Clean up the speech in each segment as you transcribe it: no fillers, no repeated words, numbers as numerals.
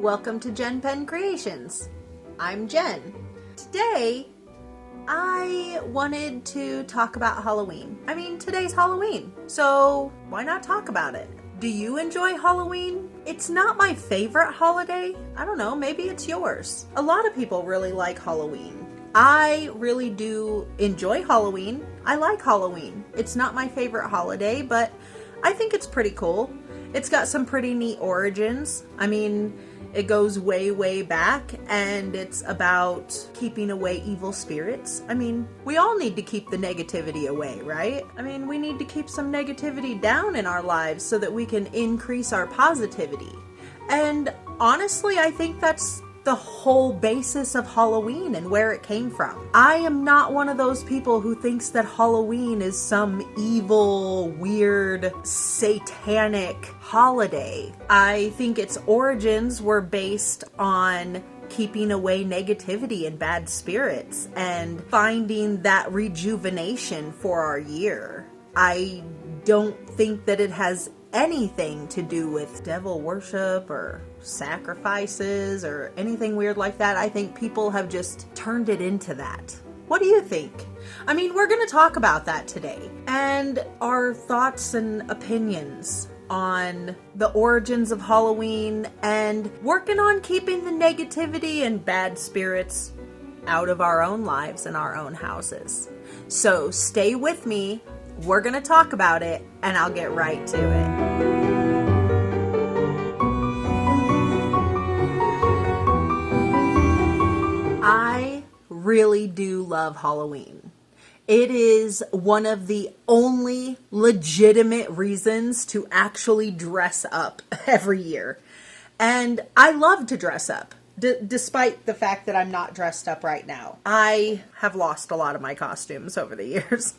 Welcome to JenPenCreations. I'm Jen. Today, I wanted to talk about Halloween. I mean, today's Halloween, so why not talk about it? Do you enjoy Halloween? It's not my favorite holiday. I don't know, maybe it's yours. A lot of people really like Halloween. I really do enjoy Halloween. I like Halloween. It's not my favorite holiday, but I think it's pretty cool. It's got some pretty neat origins. I mean, it goes way, way back, and it's about keeping away evil spirits. I mean, we all need to keep the negativity away, right? I mean, we need to keep some negativity down in our lives so that we can increase our positivity. And honestly, I think that's the whole basis of Halloween and where it came from. I am not one of those people who thinks that Halloween is some evil, weird, satanic holiday. I think its origins were based on keeping away negativity and bad spirits and finding that rejuvenation for our year. I don't think that it has anything to do with devil worship or sacrifices or anything weird like that. I think people have just turned it into that. What do you think? I mean, we're going to talk about that today and our thoughts and opinions on the origins of Halloween and working on keeping the negativity and bad spirits out of our own lives and our own houses. So stay with me. We're going to talk about it, and I'll get right to it. I really do love Halloween. It is one of the only legitimate reasons to actually dress up every year. And I love to dress up. Despite the fact that I'm not dressed up right now. I have lost a lot of my costumes over the years.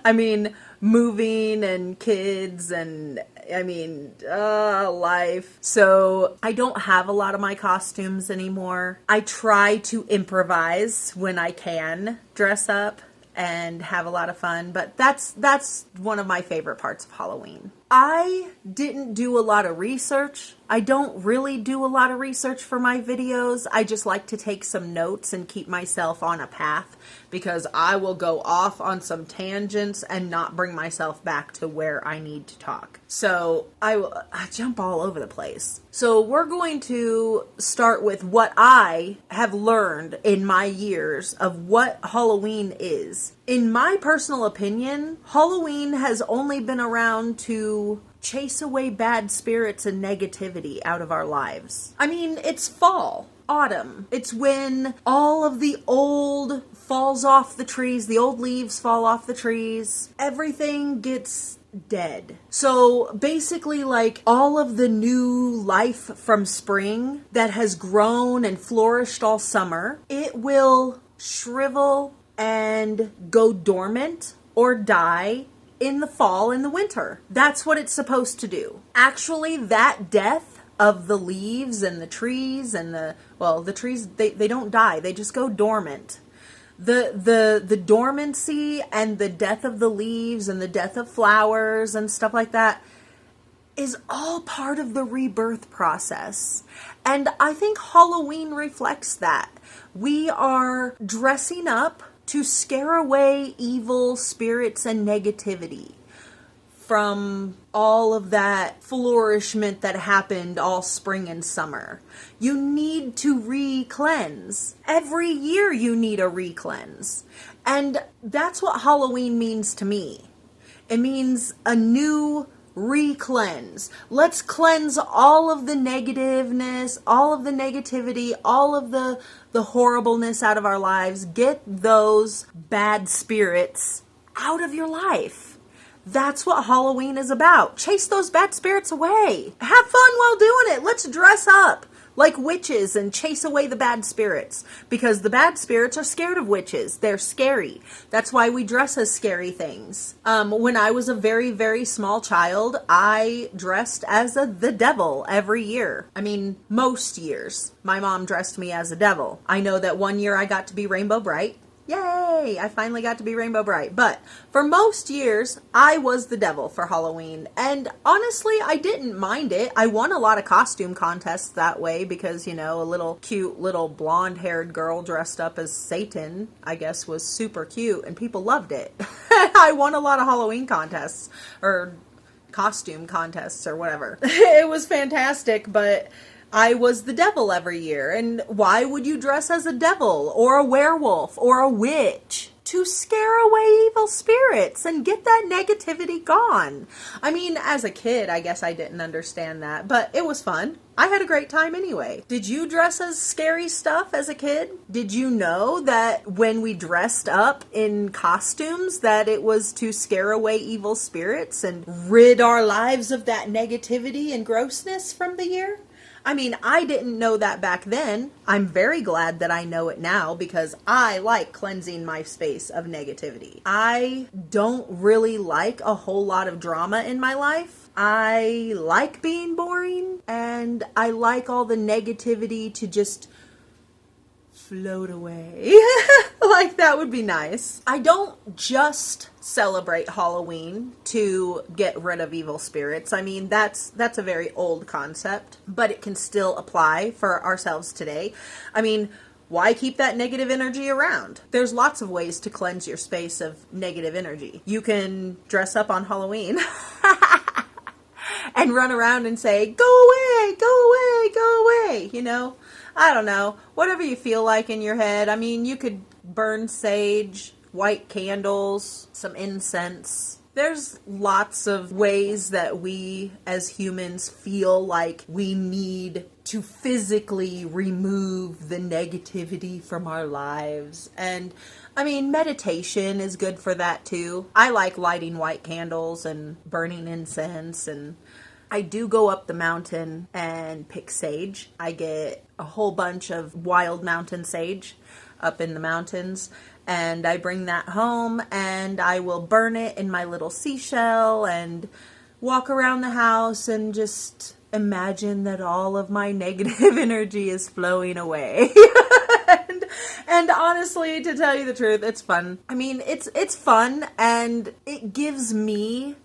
I mean, moving and kids and, life. So I don't have a lot of my costumes anymore. I try to improvise when I can dress up and have a lot of fun, but that's one of my favorite parts of Halloween. I didn't do a lot of research. I don't really do a lot of research for my videos. I just like to take some notes and keep myself on a path because I will go off on some tangents and not bring myself back to where I need to talk. So I jump all over the place. So we're going to start with what I have learned in my years of what Halloween is. In my personal opinion, Halloween has only been around to chase away bad spirits and negativity out of our lives. I mean, it's fall, autumn. It's when all of the old falls off the trees, the old leaves fall off the trees. Everything gets dead. So basically, like, all of the new life from spring that has grown and flourished all summer, it will shrivel and go dormant or die in the fall and the winter. That's what it's supposed to do. Actually, that death of the leaves and the trees and the trees, they don't die. They just go dormant. The dormancy and the death of the leaves and the death of flowers and stuff like that is all part of the rebirth process. And I think Halloween reflects that. We are dressing up to scare away evil spirits and negativity from all of that flourishment that happened all spring and summer. You need to re-cleanse. Every year you need a re-cleanse. And that's what Halloween means to me. It means a new re-cleanse. Let's cleanse all of the negativeness, all of the negativity, all of the horribleness out of our lives. Get those bad spirits out of your life. That's what Halloween is about. Chase those bad spirits away. Have fun while doing it. Let's dress up like witches and chase away the bad spirits, because the bad spirits are scared of witches. They're scary. That's why we dress as scary things. When I was a very, very small child, I dressed as the devil every year. I mean, most years, my mom dressed me as a devil. I know that one year I got to be Rainbow Bright. Yay! I finally got to be Rainbow Bright. But for most years, I was the devil for Halloween. And honestly, I didn't mind it. I won a lot of costume contests that way because, you know, a little cute little blonde-haired girl dressed up as Satan, I guess, was super cute and people loved it. I won a lot of Halloween contests or costume contests or whatever. It was fantastic, but I was the devil every year. And why would you dress as a devil or a werewolf or a witch? To scare away evil spirits and get that negativity gone. I mean, as a kid, I guess I didn't understand that, but it was fun. I had a great time anyway. Did you dress as scary stuff as a kid? Did you know that when we dressed up in costumes that it was to scare away evil spirits and rid our lives of that negativity and grossness from the year? I mean, I didn't know that back then. I'm very glad that I know it now because I like cleansing my space of negativity. I don't really like a whole lot of drama in my life. I like being boring and I like all the negativity to just float away. Like, that would be nice. I don't just celebrate Halloween to get rid of evil spirits. I mean, that's a very old concept, but it can still apply for ourselves today. I mean, why keep that negative energy around? There's lots of ways to cleanse your space of negative energy. You can dress up on Halloween and run around and say, go away, go away, go away, you know? I don't know, whatever you feel like in your head. I mean, you could burn sage, white candles, some incense. There's lots of ways that we as humans feel like we need to physically remove the negativity from our lives. And I mean, meditation is good for that too. I like lighting white candles and burning incense, and I do go up the mountain and pick sage. I get a whole bunch of wild mountain sage up in the mountains, and I bring that home and I will burn it in my little seashell and walk around the house and just imagine that all of my negative energy is flowing away. And honestly, to tell you the truth, it's fun. I mean, it's fun and it gives me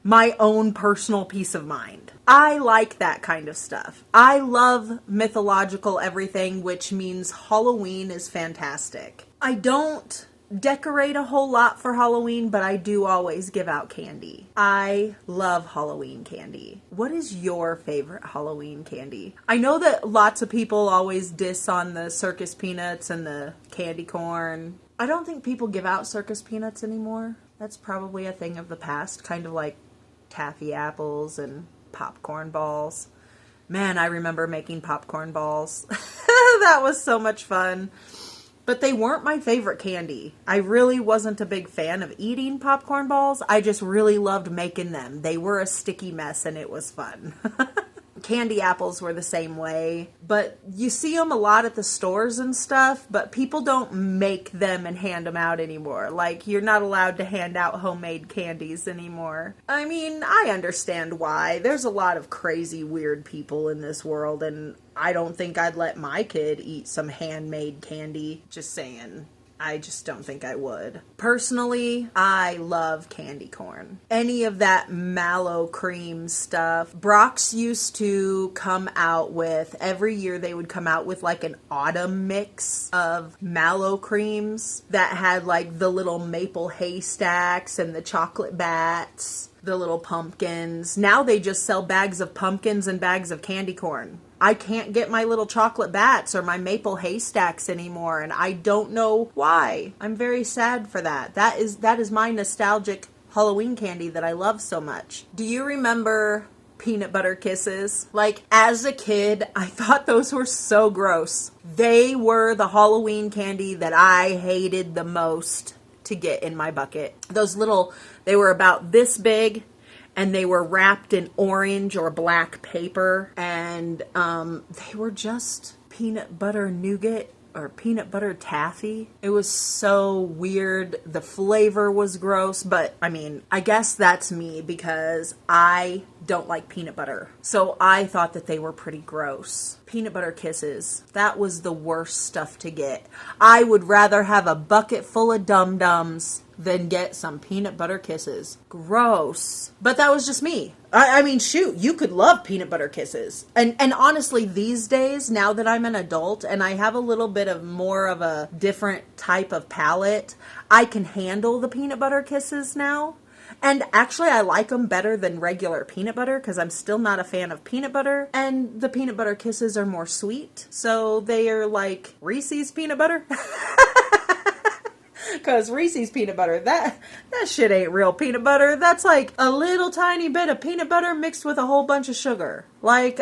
my own personal peace of mind. I like that kind of stuff. I love mythological everything, which means Halloween is fantastic. I don't decorate a whole lot for Halloween, but I do always give out candy. I love Halloween candy. What is your favorite Halloween candy? I know that lots of people always diss on the circus peanuts and the candy corn. I don't think people give out circus peanuts anymore. That's probably a thing of the past, kind of like taffy apples and popcorn balls. Man, I remember making popcorn balls. That was so much fun. But they weren't my favorite candy. I really wasn't a big fan of eating popcorn balls. I just really loved making them. They were a sticky mess and it was fun. Candy apples were the same way, but you see them a lot at the stores and stuff, but people don't make them and hand them out anymore. Like, you're not allowed to hand out homemade candies anymore. I mean, I understand why. There's a lot of crazy, weird people in this world, and I don't think I'd let my kid eat some handmade candy. Just saying. I just don't think I would. Personally, I love candy corn. Any of that mallow cream stuff. Brock's used to come out with, every year they would come out with like an autumn mix of mallow creams that had like the little maple haystacks and the chocolate bats, the little pumpkins. Now they just sell bags of pumpkins and bags of candy corn. I can't get my little chocolate bats or my maple haystacks anymore, and I don't know why. I'm very sad for that. That is my nostalgic Halloween candy that I love so much. Do you remember peanut butter kisses? Like, as a kid, I thought those were so gross. They were the Halloween candy that I hated the most to get in my bucket. Those little, they were about this big, and they were wrapped in orange or black paper, and they were just peanut butter nougat or peanut butter taffy. It was so weird. The flavor was gross, but I mean, I guess that's me because I don't like peanut butter. So I thought that they were pretty gross. Peanut butter kisses. That was the worst stuff to get. I would rather have a bucket full of dum-dums than get some peanut butter kisses. Gross. But that was just me. I mean, shoot, you could love peanut butter kisses. And honestly, these days, now that I'm an adult and I have a little bit of more of a different type of palate, I can handle the peanut butter kisses now. And actually, I like them better than regular peanut butter because I'm still not a fan of peanut butter. And the peanut butter kisses are more sweet. So they are like Reese's peanut butter. Because Reese's peanut butter, that shit ain't real peanut butter. That's like a little tiny bit of peanut butter mixed with a whole bunch of sugar. Like,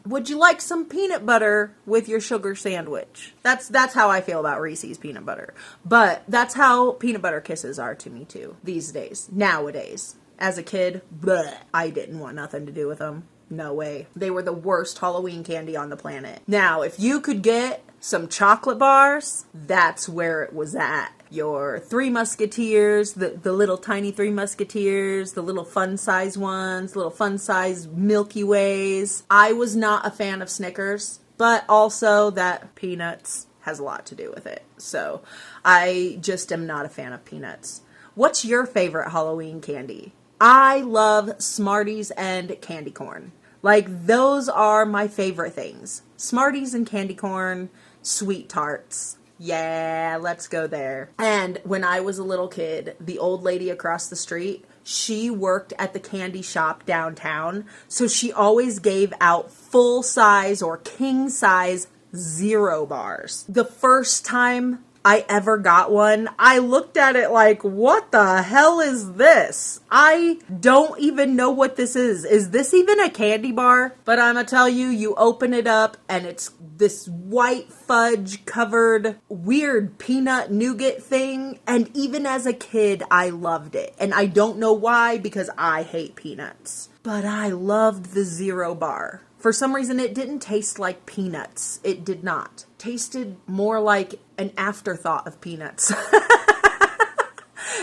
would you like some peanut butter with your sugar sandwich? That's how I feel about Reese's peanut butter. But that's how peanut butter kisses are to me too, these days, nowadays. As a kid, bleh, I didn't want nothing to do with them. No way. They were the worst Halloween candy on the planet. Now, if you could get some chocolate bars, that's where it was at. Your Three Musketeers, the little tiny Three Musketeers, the little fun size ones, little fun size Milky Ways. I was not a fan of Snickers, but also that peanuts has a lot to do with it. So I just am not a fan of peanuts. What's your favorite Halloween candy? I love Smarties and candy corn. Like, those are my favorite things. Smarties and candy corn, sweet tarts. Yeah, let's go there. And when I was a little kid, the old lady across the street, she worked at the candy shop downtown. So she always gave out full size or king size 0 bars. The first time I ever got one, I looked at it like, what the hell is this? I don't even know what this is. Is this even a candy bar? But I'm gonna tell you, you open it up and it's this white fudge covered weird peanut nougat thing. And even as a kid, I loved it. And I don't know why, because I hate peanuts. But I loved the 0 bar. For some reason, it didn't taste like peanuts. It did not. Tasted more like an afterthought of peanuts.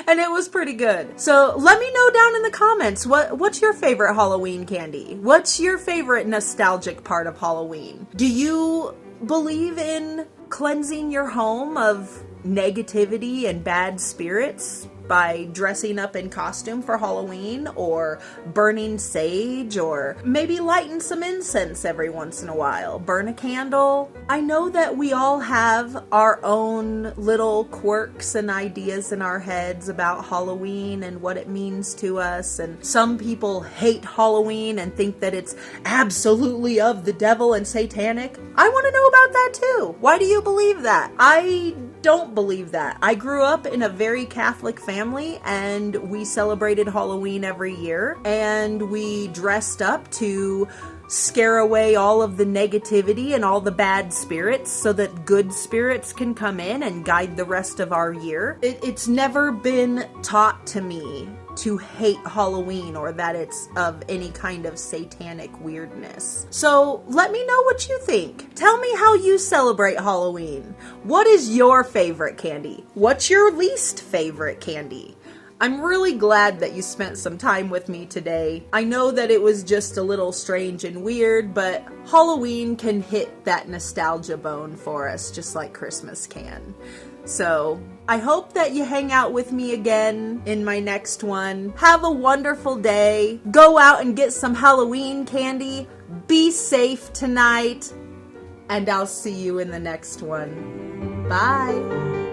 And it was pretty good. So let me know down in the comments, what's your favorite Halloween candy? What's your favorite nostalgic part of Halloween? Do you believe in cleansing your home of negativity and bad spirits by dressing up in costume for Halloween, or burning sage, or maybe lighting some incense every once in a while? Burn a candle. I know that we all have our own little quirks and ideas in our heads about Halloween and what it means to us, and some people hate Halloween and think that it's absolutely of the devil and satanic. I want to know about that too. Why do you believe that? I don't believe that. I grew up in a very Catholic family and we celebrated Halloween every year, and we dressed up to scare away all of the negativity and all the bad spirits so that good spirits can come in and guide the rest of our year. It's never been taught to me to hate Halloween or that it's of any kind of satanic weirdness. So let me know what you think. Tell me how you celebrate Halloween. What is your favorite candy? What's your least favorite candy? I'm really glad that you spent some time with me today. I know that it was just a little strange and weird, but Halloween can hit that nostalgia bone for us just like Christmas can. So I hope that you hang out with me again in my next one. Have a wonderful day. Go out and get some Halloween candy. Be safe tonight. And I'll see you in the next one. Bye.